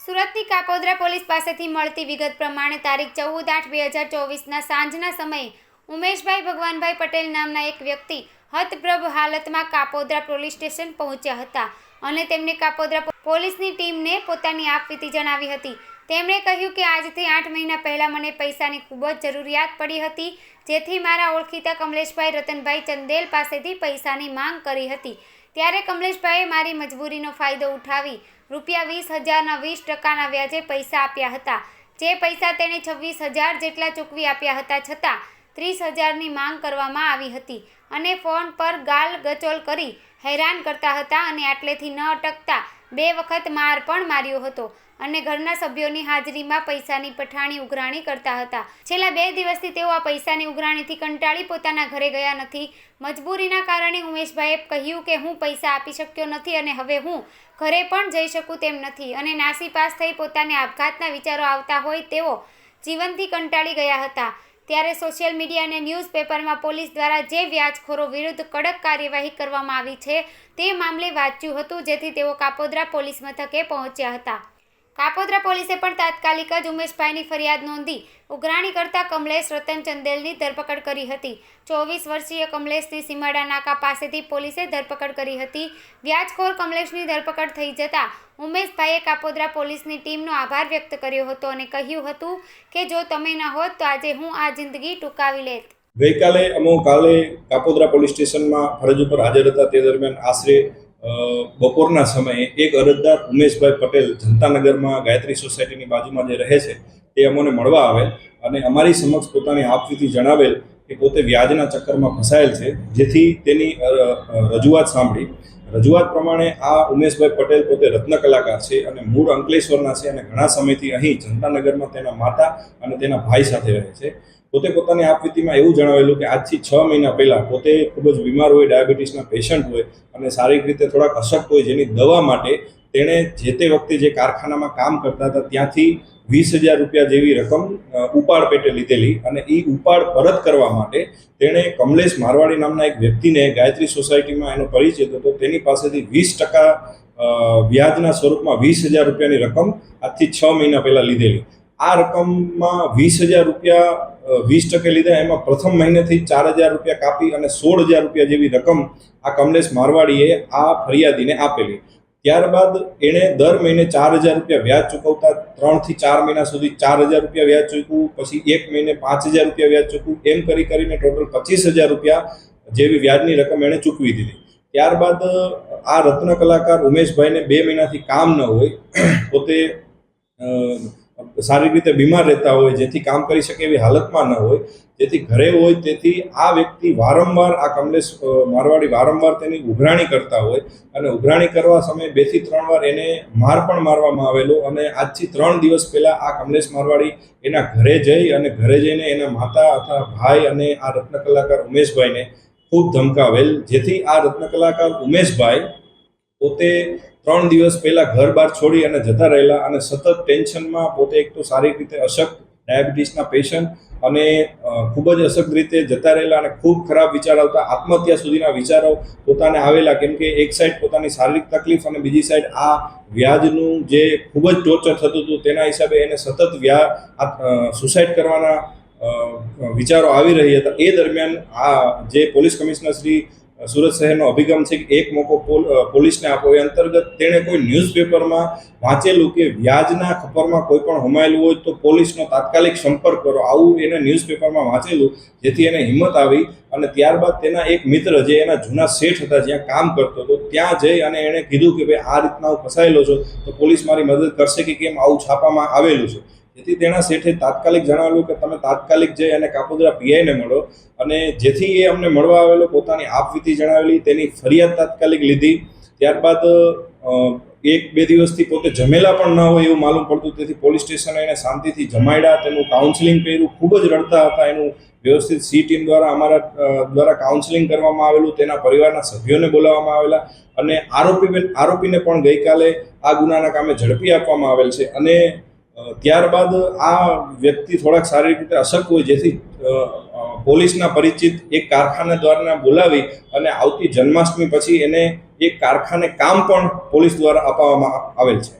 સુરતની કાપોદ્રા પોલીસ પાસેથી મળતી વિગત પ્રમાણે તારીખ 14/8/2024ના સાંજના સમયે ઉમેશભાઈ ભગવાનભાઈ પટેલ નામના એક વ્યક્તિ હતપ્રભ હાલતમાં કાપોદ્રા પોલીસ સ્ટેશન પહોંચ્યા હતા અને તેમને કાપોદ્રા પોલીસની ટીમને પોતાની આપવીતી જણાવી હતી। તેમણે કહ્યું કે આજથી 8 મહિના પહેલાં મને પૈસાની ખૂબ જ જરૂરિયાત પડી હતી, જેથી મારા ઓળખીતા કમલેશભાઈ રતનભાઈ ચંદેલ પાસેથી પૈસાની માંગ કરી હતી। ત્યારે કમલેશભાઈએ મારી મજબૂરીનો ફાયદો ઉઠાવી ₹20,000ના 20% વ્યાજે પૈસા આપ્યા હતા। જે પૈસા તેણે 26,000 જેટલા ચૂકવી આપ્યા હતા, છતાં 30,000ની માંગ કરવામાં આવી હતી અને ફોન પર ગાલ ગચોલ કરી હેરાન કરતા હતા અને આટલેથી ન અટકતા 2 વખત માર પણ માર્યો હતો અને ઘરના સભ્યોની હાજરીમાં પૈસાની પઠાણી ઉઘરાણી કરતા હતા। છેલ્લા 2 દિવસથી તેઓ આ પૈસાની ઉઘરાણીથી કંટાળી પોતાના ઘરે ગયા નથી। મજબૂરીના કારણે ઉમેશભાઈએ કહ્યું કે હું પૈસા આપી શક્યો નથી અને હવે હું ઘરે પણ જઈ શકું તેમ નથી અને નાસીપાસ થઈ પોતાને આપઘાતના વિચારો આવતા હોય તેઓ જીવનથી કંટાળી ગયા હતા। ત્યારે સોશિયલ મીડિયા અને ન્યૂઝપેપરમાં પોલીસ દ્વારા જે વ્યાજખોરો વિરુદ્ધ કડક કાર્યવાહી કરવામાં આવી છે તે મામલે વાંચ્યું હતું, જેથી તેઓ કાપોદ્રા પોલીસ મથકે પહોંચ્યા હતા। કાપોદ્રા પોલીસે પણ તાત્કાલિક જ ઉમેશભાઈની ફરિયાદ નોંધી ઉઘરાણી કરતા કમલેશ રતન ચંદેલની ધરપકડ કરી હતી। 24 વર્ષીય કમલેશની સીમાડા નાકા પાસેથી પોલીસે ધરપકડ કરી હતી। વ્યાજખોર કમલેશની ધરપકડ થઈ જતા ઉમેશભાઈએ કાપોદ્રા પોલીસની ટીમનો આભાર વ્યક્ત કર્યો હતો અને કહ્યું હતું કે જો તમે ન હોત તો આજે હું આ જિંદગી ટૂંકાવી લેત। ગઈકાલે કાલે કાપોદ્રા પોલીસ સ્ટેશનમાં ફરજ ઉપર હાજર હતા। તે દરમિયાન આશરે બપોરના સમયે એક અરજદાર ઉમેશભાઈ પટેલ જનતાનગરમાં ગાયત્રી સોસાયટીની બાજુમાં જે રહે છે તે અમને મળવા આવેલ અને અમારી સમક્ષ પોતાની આપવીતી જણાવેલ કે પોતે વ્યાજના ચક્કરમાં ફસાયેલ છે, જેથી તેની રજૂઆત સાંભળી। રજૂઆત પ્રમાણે આ ઉમેશભાઈ પટેલ પોતે રત્ન કલાકાર છે અને મૂળ અંકલેશ્વરના છે અને ઘણા સમયથી અહીં જનતાનગરમાં તેના માતા અને તેના ભાઈ સાથે રહે છે। પોતે પોતાની આપવીતીમાં એવું જણાવેલું કે આજથી 6 મહિના પહેલાં પોતે ખૂબ જ બીમાર હોય, ડાયાબિટીસના પેશન્ટ હોય અને શારીરિક રીતે થોડાક અશક્ત હોય, જેની દવા માટે તેણે જે તે વખતે જે કારખાનામાં કામ કરતા હતા ત્યાંથી 20,000 રૂપિયા જેવી રકમ ઉપાડ પેટે લીધેલી અને એ ઉપાડ પરત કરવા માટે તેણે કમલેશ મારવાડી નામના એક વ્યક્તિને ગાયત્રી સોસાયટીમાં એનો પરિચય હતો, તેની પાસેથી 20% વ્યાજના સ્વરૂપમાં 20,000 રૂપિયાની રકમ આજથી 6 મહિના પહેલાં લીધેલી। આ રકમમાં 20,000 રૂપિયા 20% લીધા, એમાં પ્રથમ મહિનેથી 4,000 રૂપિયા કાપી અને 16,000 રૂપિયા જેવી રકમ આ કમલેશ મારવાડીએ આ ફરિયાદીને આપેલી। ત્યારબાદ એણે દર મહિને 4,000 રૂપિયા વ્યાજ ચૂકવતા 3 થી 4 મહિના સુધી 4,000 રૂપિયા વ્યાજ ચૂકવું, પછી 1 મહિને 5,000 રૂપિયા વ્યાજ ચૂકવું, એમ કરીને ટોટલ 25,000 રૂપિયા જેવી વ્યાજની રકમ એણે ચૂકવી દીધી। ત્યારબાદ આ રત્ન કલાકાર ઉમેશભાઈને 2 મહિનાથી કામ ન હોય, પોતે શારીરિક રીતે બીમાર રહેતા હોય, જેથી કામ કરી શકે એવી હાલતમાં ન હોય, જેથી ઘરે હોય, તેથી આ વ્યક્તિ વારંવાર આ કમલેશ મારવાડી વારંવાર તેની ઉઘરાણી કરતા હોય અને ઉઘરાણી કરવા સમયે 2 થી 3 વાર એને માર પણ મારવામાં આવેલો અને આજથી 3 દિવસ પહેલાં આ કમલેશ મારવાડી એના ઘરે જઈ અને ઘરે જઈને એના માતા અથવા ભાઈ અને આ રત્ન કલાકાર ઉમેશભાઈને ખૂબ ધમકાવેલ, જેથી આ રત્ન કલાકાર ઉમેશભાઈ પોતે 3 દિવસ પહેલાં ઘર બહાર છોડી અને જતા રહેલા અને સતત ટેન્શનમાં પોતે એક તો શારીરિક રીતે અશક્ત, ડાયાબિટીસના પેશન્ટ અને ખૂબ જ અશક્ત રીતે જતા રહેલા અને ખૂબ ખરાબ વિચાર આવતા આત્મહત્યા સુધીના વિચારો પોતાને આવેલા, કેમ કે એક સાઈડ પોતાની શારીરિક તકલીફ અને બીજી સાઈડ આ વ્યાજનું જે ખૂબ જ ટોર્ચર થતું હતું તેના હિસાબે એને સતત સુસાઇડ કરવાના વિચારો આવી રહ્યા હતા। એ દરમિયાન આ જે પોલીસ કમિશનર શ્રી સુરત શહેરનો અભિગમ છે કે એક મોકો પોલીસને આપો, એ અંતર્ગત તેણે કોઈ ન્યૂઝપેપરમાં વાંચેલું કે વ્યાજના ખપ્પરમાં કોઈ પણ હોમાયેલું હોય તો પોલીસનો તાત્કાલિક સંપર્ક કરો, આવું એને ન્યૂઝપેપરમાં વાંચેલું, જેથી એને હિંમત આવી અને ત્યારબાદ તેના એક મિત્ર જે એના જૂના શેઠ હતા જ્યાં કામ કરતો હતો ત્યાં જઈ અને એણે કીધું કે ભાઈ આ રીતના હું ફસાયેલો છું તો પોલીસ મારી મદદ કરશે કે કેમ, આવું છાપામાં આવેલું છે। જેથી તેના શેઠે તાત્કાલિક જણાવેલું કે તમે તાત્કાલિક જઈ અને કાપોદ્રા પીઆઈને મળો અને જેથી એ અમને મળવા આવેલો, પોતાની આપવીતી જણાવેલી, તેની ફરિયાદ તાત્કાલિક લીધી। ત્યારબાદ 1-2 દિવસથી પોતે જમેલા પણ ન હોય એવું માલુમ પડતું, તેથી પોલીસ સ્ટેશને એને શાંતિથી જમાડ્યા, તેનું કાઉન્સિલિંગ કર્યું, ખૂબ જ રડતા હતા, એનું વ્યવસ્થિત સી ટીમ દ્વારા અમારા દ્વારા કાઉન્સિલિંગ કરવામાં આવેલું, તેના પરિવારના સભ્યોને બોલાવવામાં આવેલા અને આરોપીને પણ ગઈકાલે આ ગુનાના કામે ઝડપી આપવામાં આવેલ છે અને ત્યારબાદ આ વ્યક્તિ થોડાક શારીરિક રીતે અશક્ત હોય, જેથી પોલીસના પરિચિત એક કારખાના દ્વારા બોલાવી અને આવતી જન્માષ્ટમી પછી એને એક કારખાને કામ પણ પોલીસ દ્વારા અપાવવામાં આવેલ છે।